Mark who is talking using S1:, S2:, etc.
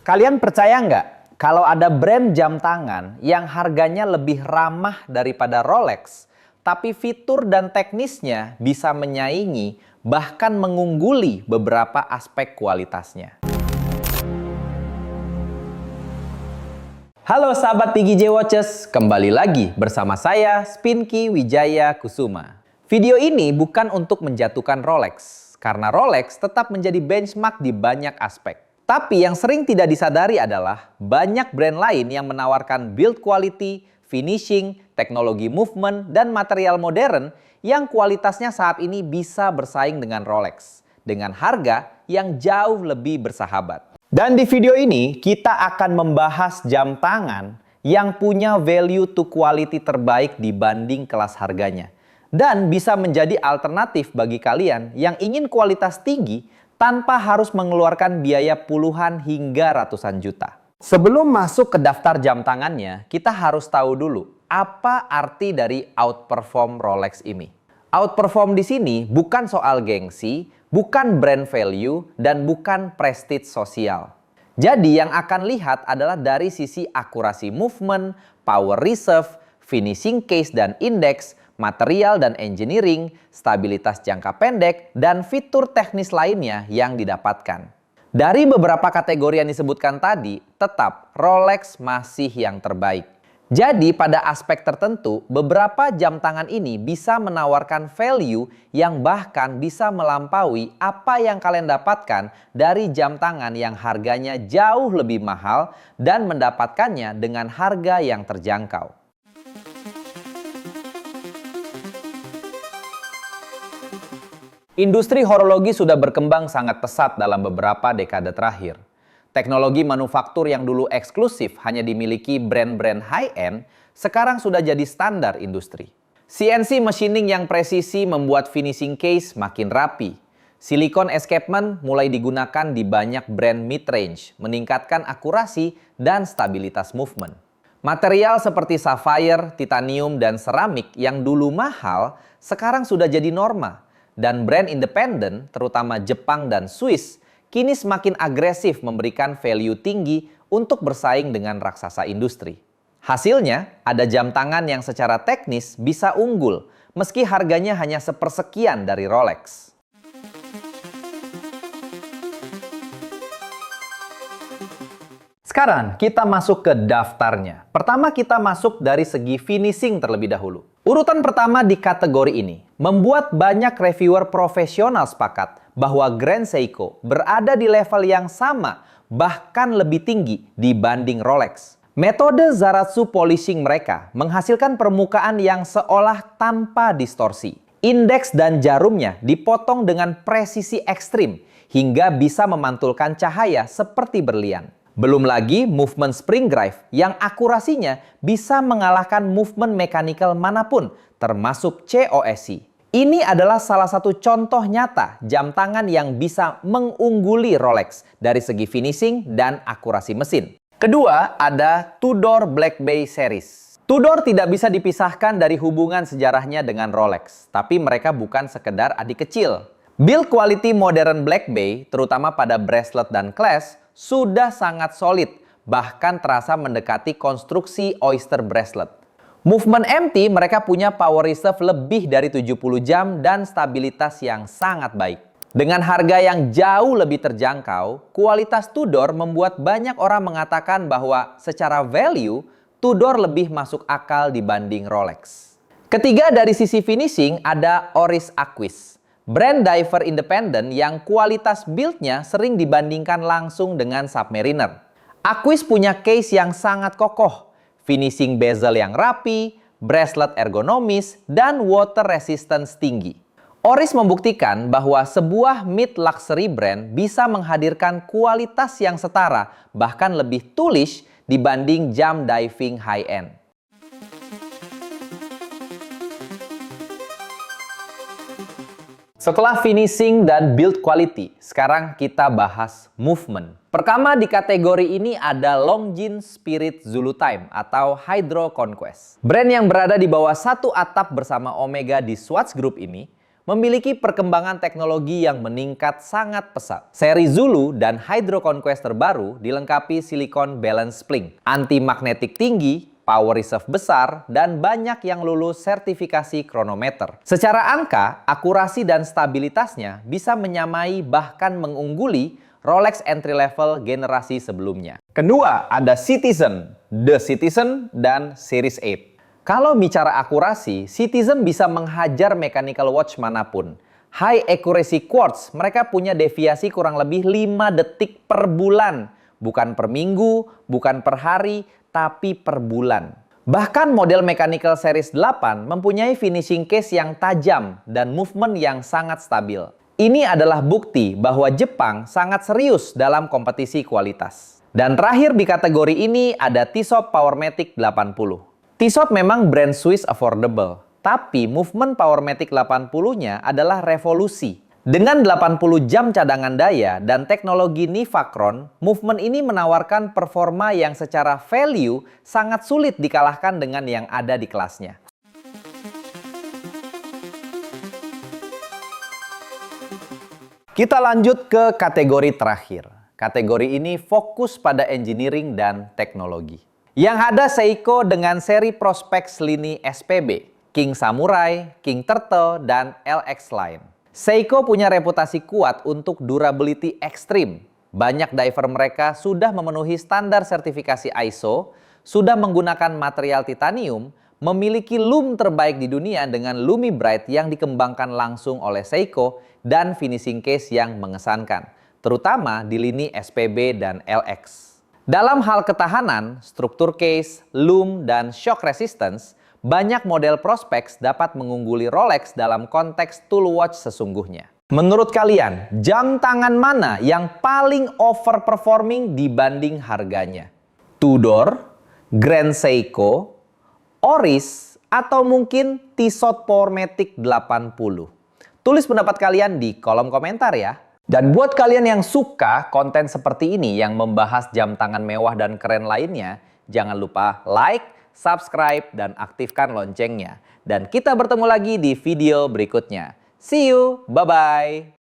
S1: Kalian percaya nggak kalau ada brand jam tangan yang harganya lebih ramah daripada Rolex, tapi fitur dan teknisnya bisa menyaingi bahkan mengungguli beberapa aspek kualitasnya? Halo sahabat PGJ Watches, kembali lagi bersama saya Spinky Wijaya Kusuma. Video ini bukan untuk menjatuhkan Rolex, karena Rolex tetap menjadi benchmark di banyak aspek. Tapi yang sering tidak disadari adalah banyak brand lain yang menawarkan build quality, finishing, teknologi movement, dan material modern yang kualitasnya saat ini bisa bersaing dengan Rolex dengan harga yang jauh lebih bersahabat. Dan di video ini kita akan membahas jam tangan yang punya value to quality terbaik dibanding kelas harganya. Dan bisa menjadi alternatif bagi kalian yang ingin kualitas tinggi tanpa harus mengeluarkan biaya puluhan hingga ratusan juta. Sebelum masuk ke daftar jam tangannya, kita harus tahu dulu apa arti dari outperform Rolex ini. Outperform di sini bukan soal gengsi, bukan brand value, dan bukan prestige sosial. Jadi yang akan lihat adalah dari sisi akurasi movement, power reserve, finishing case dan index, material dan engineering, stabilitas jangka pendek, dan fitur teknis lainnya yang didapatkan. Dari beberapa kategori yang disebutkan tadi, tetap Rolex masih yang terbaik. Jadi pada aspek tertentu, beberapa jam tangan ini bisa menawarkan value yang bahkan bisa melampaui apa yang kalian dapatkan dari jam tangan yang harganya jauh lebih mahal dan mendapatkannya dengan harga yang terjangkau. Industri horologi sudah berkembang sangat pesat dalam beberapa dekade terakhir. Teknologi manufaktur yang dulu eksklusif hanya dimiliki brand-brand high-end, sekarang sudah jadi standar industri. CNC machining yang presisi membuat finishing case makin rapi. Silicone escapement mulai digunakan di banyak brand mid-range, meningkatkan akurasi dan stabilitas movement. Material seperti sapphire, titanium, dan seramik yang dulu mahal, sekarang sudah jadi norma. Dan brand independen, terutama Jepang dan Swiss, kini semakin agresif memberikan value tinggi untuk bersaing dengan raksasa industri. Hasilnya, ada jam tangan yang secara teknis bisa unggul, meski harganya hanya sepersekian dari Rolex. Sekarang kita masuk ke daftarnya. Pertama kita masuk dari segi finishing terlebih dahulu. Urutan pertama di kategori ini membuat banyak reviewer profesional sepakat bahwa Grand Seiko berada di level yang sama, bahkan lebih tinggi dibanding Rolex. Metode Zaratsu polishing mereka menghasilkan permukaan yang seolah tanpa distorsi. Indeks dan jarumnya dipotong dengan presisi ekstrim hingga bisa memantulkan cahaya seperti berlian. Belum lagi movement spring drive yang akurasinya bisa mengalahkan movement mechanical manapun, termasuk COSC. Ini adalah salah satu contoh nyata jam tangan yang bisa mengungguli Rolex dari segi finishing dan akurasi mesin. Kedua, ada Tudor Black Bay series. Tudor tidak bisa dipisahkan dari hubungan sejarahnya dengan Rolex, tapi mereka bukan sekedar adik kecil. Build quality modern Black Bay, terutama pada bracelet dan clasp, sudah sangat solid, bahkan terasa mendekati konstruksi Oyster bracelet. Movement MT mereka punya power reserve lebih dari 70 jam dan stabilitas yang sangat baik. Dengan harga yang jauh lebih terjangkau, kualitas Tudor membuat banyak orang mengatakan bahwa secara value, Tudor lebih masuk akal dibanding Rolex. Ketiga dari sisi finishing ada Oris Aquis. Brand diver independen yang kualitas build-nya sering dibandingkan langsung dengan Submariner. Aquis punya case yang sangat kokoh. Finishing bezel yang rapi, bracelet ergonomis, dan water resistance tinggi. Oris membuktikan bahwa sebuah mid-luxury brand bisa menghadirkan kualitas yang setara, bahkan lebih tulish dibanding jam diving high-end. Setelah finishing dan build quality, sekarang kita bahas movement. Pertama di kategori ini ada Longines Spirit Zulu Time atau Hydro Conquest. Brand yang berada di bawah satu atap bersama Omega di Swatch Group ini memiliki perkembangan teknologi yang meningkat sangat pesat. Seri Zulu dan Hydro Conquest terbaru dilengkapi silikon balance spring, anti-magnetik tinggi, power reserve besar, dan banyak yang lulus sertifikasi kronometer. Secara angka, akurasi dan stabilitasnya bisa menyamai bahkan mengungguli Rolex entry level generasi sebelumnya. Kedua, ada Citizen, The Citizen, dan Series 8. Kalau bicara akurasi, Citizen bisa menghajar mechanical watch manapun. High accuracy quartz, mereka punya deviasi kurang lebih 5 detik per bulan. Bukan per minggu, bukan per hari, tapi per bulan. Bahkan model Mechanical Series 8 mempunyai finishing case yang tajam dan movement yang sangat stabil. Ini adalah bukti bahwa Jepang sangat serius dalam kompetisi kualitas. Dan terakhir di kategori ini ada Tissot Powermatic 80. Tissot memang brand Swiss affordable, tapi movement Powermatic 80-nya adalah revolusi. Dengan 80 jam cadangan daya dan teknologi Nivacron, movement ini menawarkan performa yang secara value sangat sulit dikalahkan dengan yang ada di kelasnya. Kita lanjut ke kategori terakhir. Kategori ini fokus pada engineering dan teknologi. Yang ada Seiko dengan seri Prospex lini SPB, King Samurai, King Turtle, dan LX Line. Seiko punya reputasi kuat untuk durability ekstrim. Banyak diver mereka sudah memenuhi standar sertifikasi ISO, sudah menggunakan material titanium, memiliki loom terbaik di dunia dengan Lumi Bright yang dikembangkan langsung oleh Seiko, dan finishing case yang mengesankan, terutama di lini SPB dan LX. Dalam hal ketahanan, struktur case, loom, dan shock resistance, banyak model Prospex dapat mengungguli Rolex dalam konteks tool watch sesungguhnya. Menurut kalian, jam tangan mana yang paling overperforming dibanding harganya? Tudor, Grand Seiko, Oris, atau mungkin Tissot Powermatic 80? Tulis pendapat kalian di kolom komentar ya. Dan buat kalian yang suka konten seperti ini yang membahas jam tangan mewah dan keren lainnya, jangan lupa like, subscribe, dan aktifkan loncengnya. Dan kita bertemu lagi di video berikutnya. See you, bye-bye!